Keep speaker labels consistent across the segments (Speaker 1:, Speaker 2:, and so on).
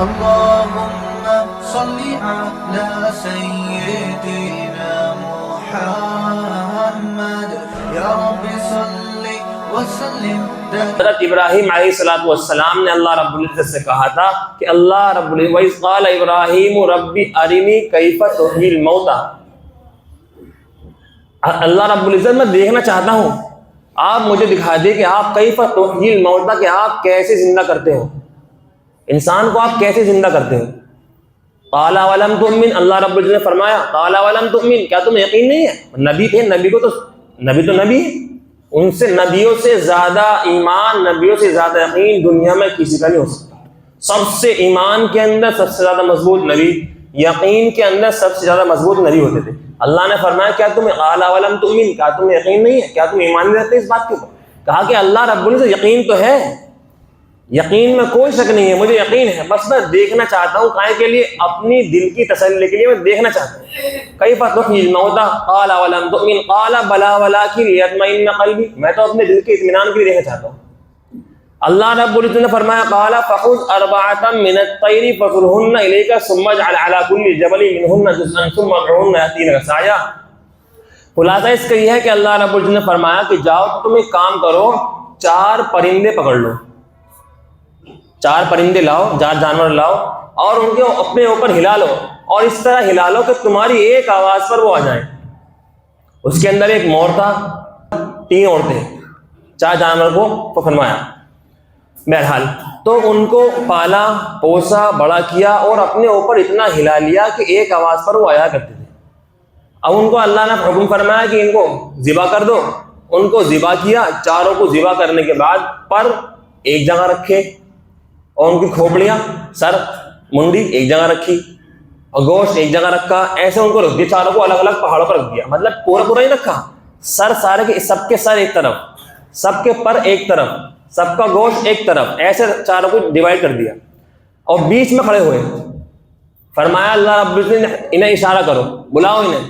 Speaker 1: اللهم صل على سيدنا محمد یا رب صل وسلم.
Speaker 2: حضرت ابراہیم علیہ السلام نے اللہ رب العزت سے کہا تھا کہ اللہ رب العزت وَإِذْ قَالَ إِبْرَاهِيمُ رَبِّ أَرِنِي كَيْفَ تُحْيِي الْمَوْتَى. اللہ رب العزت میں دیکھنا چاہتا ہوں، آپ مجھے دکھا دیں کہ آپ کیف تحیی الموتى، کہ آپ کیسے زندہ کرتے ہو، انسان کو آپ کیسے زندہ کرتے ہو. قال ولم تؤمن، اللہ رب العزت نے فرمایا قال ولم تؤمن، کیا تمہیں یقین نہیں ہے؟ نبی تھے، نبی تو نبی ہے، ان سے نبیوں سے زیادہ ایمان، نبیوں سے زیادہ یقین دنیا میں کسی کا نہیں ہو سکتا. سب سے ایمان کے اندر سب سے زیادہ مضبوط نبی، یقین کے اندر سب سے زیادہ مضبوط نبی ہوتے تھے. اللہ نے فرمایا کیا تمہیں قال ولم تؤمن، کیا تمہیں یقین نہیں ہے، کیا تم ایمان نہیں رکھتے اس بات کے اوپر؟ کہا کہ اللہ رب العزت یقین تو ہے، یقین میں کوئی شک نہیں ہے، مجھے یقین ہے، بس میں دیکھنا چاہتا ہوں. کائے کے لیے؟ اپنی دل کی تسلی کے لیے میں دیکھنا چاہتا ہوں. کیف تحیی الموتى قال ولم تؤمن قال بلى ولكن ليطمئن قلبي، میں تو اپنے دل کے اطمینان کے لیے دیکھنا چاہتا ہوں. اللہ رب العزت نے فرمایا قال فخذ أربعة من الطير فصرهن إليك ثم اجعل على كل جبل منهن جزءا ثم ادعهن يأتينك سعيا. خلاصہ اس کا یہ ہے کہ اللہ رب العزت نے فرمایا کہ جاؤ تم ایک کام کرو، 4 پرندے پکڑ لو، 4 پرندے لاؤ، 4 جانور لاؤ اور ان کو اپنے اوپر ہلا لو، اور اس طرح ہلا لو کہ تمہاری ایک آواز پر وہ آ جائیں. اس کے اندر ایک مور تھا، 3 عورتیں، 4 جانور کو فرمایا. بہرحال تو ان کو پالا پوسا بڑا کیا اور اپنے اوپر اتنا ہلا لیا کہ ایک آواز پر وہ آیا کرتے تھے. اب ان کو اللہ نے حکم فرمایا کہ ان کو ذبح کر دو. ان کو ذبح کیا، 4 کو ذبح کرنے کے بعد پر ایک جگہ رکھے اور ان کی کھوپڑیاں، سر، منڈی ایک جگہ رکھی اور گوشت ایک جگہ رکھا. ایسے ان کو رکھ دیا، 4 کو الگ الگ پہاڑوں پر رکھ دیا. مطلب پورا ہی رکھا، سر سارے کے سب کے سر ایک طرف، سب کے پر ایک طرف، سب کا گوشت ایک طرف، ایسے 4 کو ڈیوائڈ کر دیا اور بیچ میں کھڑے ہوئے. فرمایا اللہ رب العزت نے انہیں اشارہ کرو، بلاؤ انہیں.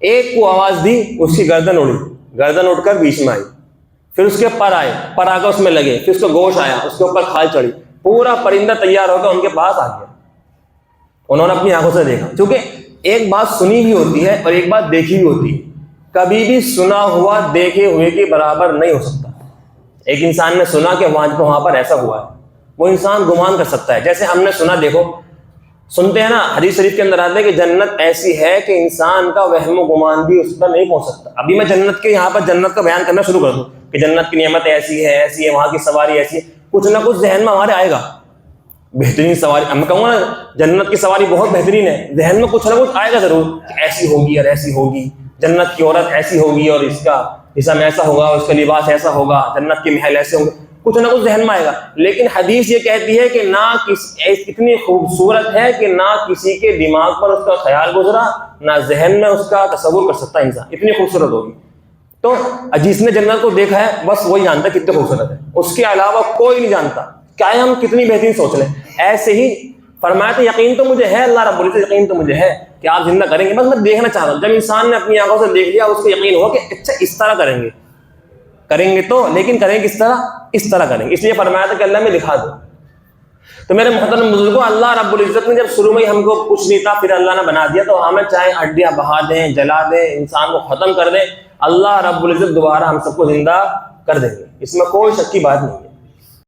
Speaker 2: ایک کو آواز دی، اس کی گردن اڑی، گردن اٹھ کر بیچ میں آئی. پھر اس کے پر آئے، پر آ کر اس میں لگے. پھر اس کا گوشت آیا، اس کے اوپر کھال چڑھی. پورا پرندہ تیار ہو کر ان کے پاس آ گیا. انہوں نے اپنی آنکھوں سے دیکھا، کیونکہ ایک بات سنی بھی ہوتی ہے اور ایک بات دیکھی بھی ہوتی ہے. کبھی بھی سنا ہوا دیکھے ہوئے کے برابر نہیں ہو سکتا. ایک انسان نے سنا کہ وہاں پر ایسا ہوا ہے، وہ انسان گمان کر سکتا ہے. جیسے ہم نے سنا، دیکھو سنتے ہیں نا، حدیث شریف کے اندر آتے ہیں کہ جنت ایسی ہے کہ انسان کا وہم و گمان بھی اس پر نہیں پہنچ سکتا. ابھی میں جنت کے یہاں پر جنت کا بیان کرنا شروع کر دوں کہ جنت کی نعمت ایسی ہے، وہاں کی سواری ایسی ہے، کچھ نہ کچھ ذہن میں ہمارے آئے گا. بہترین سواری، میں کہوں گا نا جنت کی سواری بہت بہترین ہے، ذہن میں کچھ نہ کچھ آئے گا ضرور کہ ایسی ہوگی اور ایسی ہوگی، جنت کی عورت ایسی ہوگی اور اس کا جسم ایسا ہوگا، اس کا لباس ایسا ہوگا، جنت کے محل ایسے ہوں گے، کچھ نہ کچھ ذہن میں آئے گا. لیکن حدیث یہ کہتی ہے کہ نہ اتنی خوبصورت ہے کہ نہ کسی کے دماغ پر اس کا خیال گزرا، نہ ذہن میں اس کا تصور کر سکتا انسان، اتنی خوبصورت ہوگی. تو جس نے جنت کو دیکھا ہے بس وہی جانتا ہے کتنے خوبصورت ہے، اس کے علاوہ کوئی نہیں جانتا، کیا ہم کتنی بہترین سوچ لیں. ایسے ہی فرمایا تو یقین تو مجھے ہے، اللہ رب العزت یقین تو مجھے ہے کہ آپ زندہ کریں گے، بس میں دیکھنا چاہ رہا ہوں. جب انسان نے اپنی آنکھوں سے دیکھ لیا، اس کو یقین ہوا کہ اچھا اس طرح کریں گے تو، لیکن کریں کس طرح؟ اس طرح کریں گے. اس لیے فرمایا تھا کہ اللہ میں دکھا دو. تو میرے محترم بزرگوں، اللہ رب العزت نے جب شروع میں ہی ہم کو کچھ نہیں تھا، پھر اللہ نے بنا دیا، تو ہمیں چاہے ہڈیاں بہا دیں، جلا دیں، انسان کو ختم کر دیں، اللہ رب العزت دوبارہ ہم سب کو زندہ کر دیں گے. اس میں کوئی شک کی بات نہیں ہے.